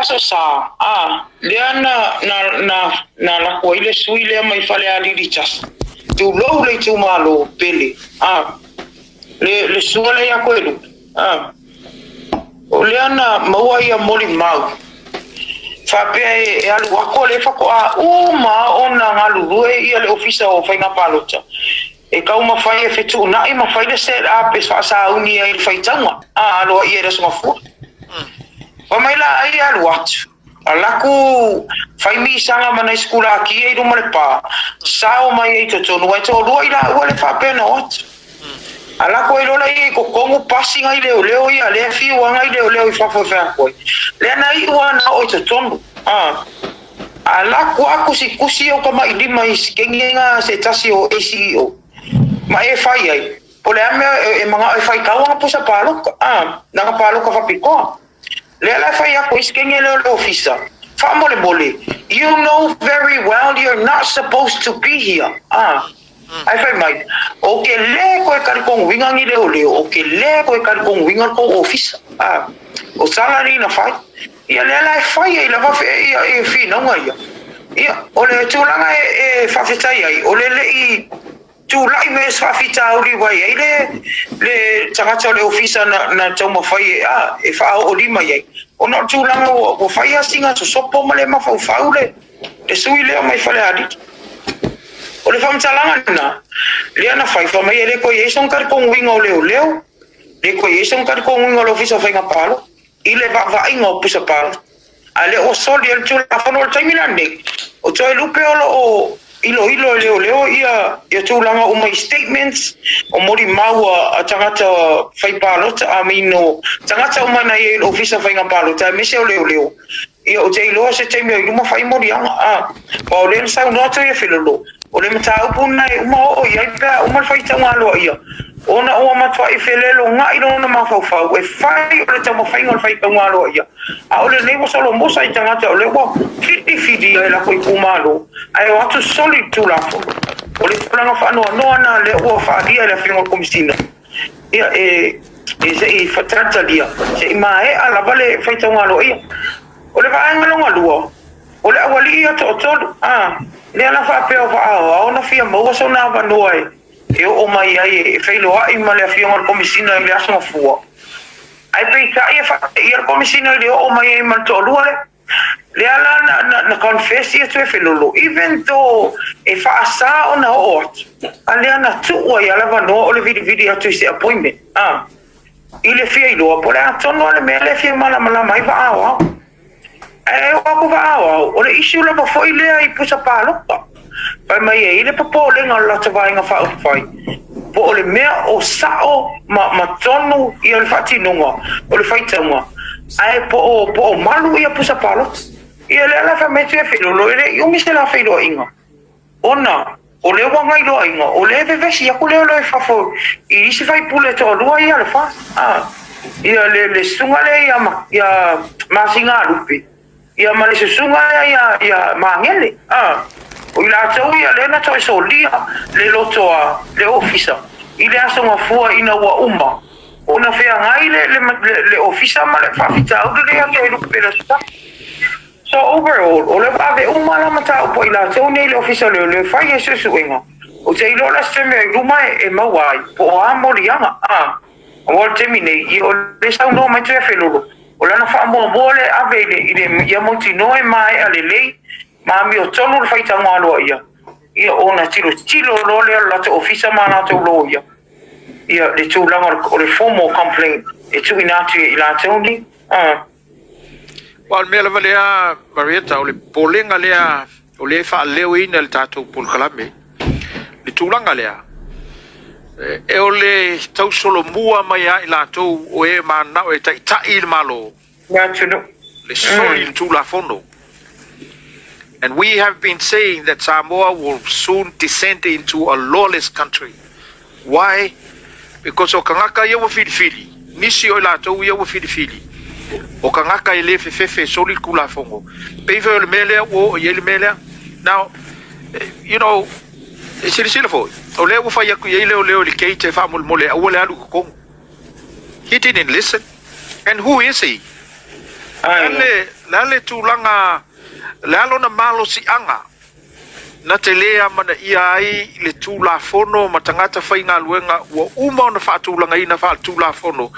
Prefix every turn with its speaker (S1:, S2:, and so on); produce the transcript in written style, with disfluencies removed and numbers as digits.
S1: aso sa lea na la koile sui lea mai fale ali di chas tu lo le tu malo pele le suale ya koelu o lea na maua ia moli mau fa pe e alu ako le fa ko ma ona ngalu rue ia le ofisa o fainga palota e kau ma fai e fetu na i ma fai le set up e sa uni e fai tanga alo ia le songa fu wa mai la ai alu atu alaku fai mi sanga mana skula ki e do male pa sao mai e to no e to lo ila o le fa pena ot alaku e lo la i ko kongu passing ai leo ia le fi wa ngai leo I fa fa ko le na I wa na o to tondo alaku aku si kusi o kama I mai skengenga se tasi o ACO ma e fai ai o le ame e manga e fai kawa pusa palo na palo ka fa piko le la fai ako iskenge le officer fa mole you know very well you're not supposed to be here ai fai mai o ke le ko e kar kong winga ngi le o ke le ko e kar kong winga ko officer o salary na fai ia le la fai ai la va e fi no ngai ia o le tulanga e fa fitai ai o le I tu lai me sa fita uri wai ai le tangata le ofisa na toma fai e fa o lima ai ona tu langa o fai asinga so sopo male Mafaufau le sui le mai fale ali o le famtalanga na le ana fai fa mai le ko yeson kar kong winga o leo le ko yeson kar kong winga lo ofisa fai ngapalo ile va ingo pusa palo ale o soli el tu la fono el terminande o toi lupe o ilo leo ia tu langa o my statements o mori maua a tangata fai palota amino tangata o mana e ofisa fai ngapalota me se o leo ia o te ilo se te me luma fai mori anga o le sa no to ia filolo o le mata upuna e uma o ia pa uma fai tanga lo ia ona o matwa I felelo nga I no Mafaufau e fai o le tamo fai ngol fai tanga lo ia a o le nebo solo mosa I tangata o le wa fidi e la koi kumalo ai o atu solid tu la fo o le plano fa no na le o fa dia le fingo komisina ia e fatrata dia se mai ala vale fai tanga lo ia o le va ngalo ngalo o le awali ia to le ala fa pe o fa o na fia mo so na va noi e o mai ai e feilo ai ma le fingo komisina le aso fu ai pe ta ia fa ia komisina le o mai ai ma to luale le ala na confess ia tu felolo even though e fa asa ona ot ale ana tu o ia lava no o le video tu se appointment ile fia ilo po le atono le mele fia mala mai va e o ko va o le issue la fo ile ai pusa palo pa mai ile popo le ngala te vai nga fa fai po le mea o sao ma tonu ia le fatinunga o le faitanga ai po malu ia pusa palo ia le ala fa mete filolo ile yo mi se la filo inga ona o le wanga ilo inga o le vesi ya kule lo fa fo I si fai pule to lo ia le fa ia le sunga le ya masinga lupi ia ma le sunga ya mangele o ila tau ia le na to solia le loto le ofisa ile aso ngafua ina wa umma ona fea ngai le ofisa ma le fafita o le ate e lupela sta so overall o le bave umma la mata o ila tau nei le ofisa le fai e susu inga o te ilo la steme luma e mawai po amori anga o te mine I o le sau no mai te felulu o lana fa mo mole avele ile ia moti no e mai ale lei ma mi o tonu le fai tanga alo ia ona tilo lo le la te ofisa ma na te lo ia le tu langa o le formal complaint e tu inati ila toni
S2: wal mele valea Marieta o le polenga lea o le fa leo ina le tatou polkalame le tu langa lea e o le tau solo mua mai a ila tou o e mana o e tai il malo le soli tu la fono. And we have been saying that Samoa will soon descend into a lawless country. Why? Because o Kagaka ia wa filifili. Nisi o latou ia wa filifili. O Kagaka ele fefe soli kula fongo. Peive o mele o ele mele. Now, you know, Silasila fo. O le wa fa ya ku ele o le keite fa mol mole o le alu ko. He didn't listen. And who is he? le tūlanga le alona malo si anga na te lea mana ia ai le tūla fono ma tangata whainga luenga ua uma o na whaatūlanga ina whaatūla fono